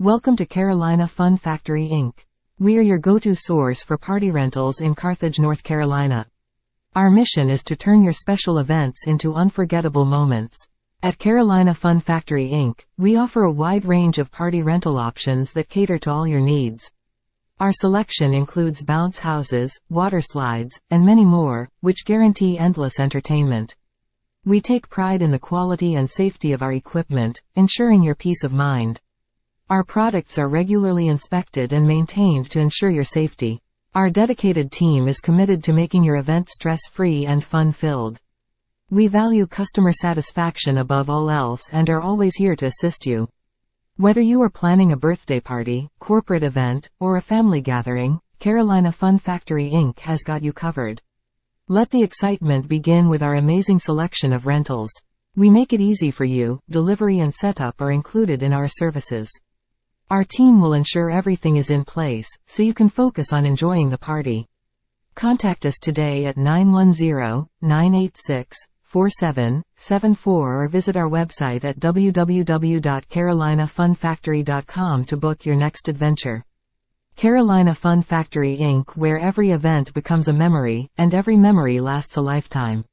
Welcome to Carolina Fun Factory Inc. We are your go-to source for party rentals in Carthage, North Carolina. Our mission is to turn your special events into unforgettable moments. At Carolina Fun Factory Inc., we offer a wide range of party rental options that cater to all your needs. Our selection includes bounce houses, water slides, and many more, which guarantee endless entertainment. We take pride in the quality and safety of our equipment, ensuring your peace of mind. Our products are regularly inspected and maintained to ensure your safety. Our dedicated team is committed to making your event stress-free and fun-filled. We value customer satisfaction above all else and are always here to assist you. Whether you are planning a birthday party, corporate event, or a family gathering, Carolina Fun Factory Inc. has got you covered. Let the excitement begin with our amazing selection of rentals. We make it easy for you. Delivery and setup are included in our services. Our team will ensure everything is in place, so you can focus on enjoying the party. Contact us today at 910-986-4774 or visit our website at www.carolinafunfactory.com to book your next adventure. Carolina Fun Factory Inc., where every event becomes a memory, and every memory lasts a lifetime.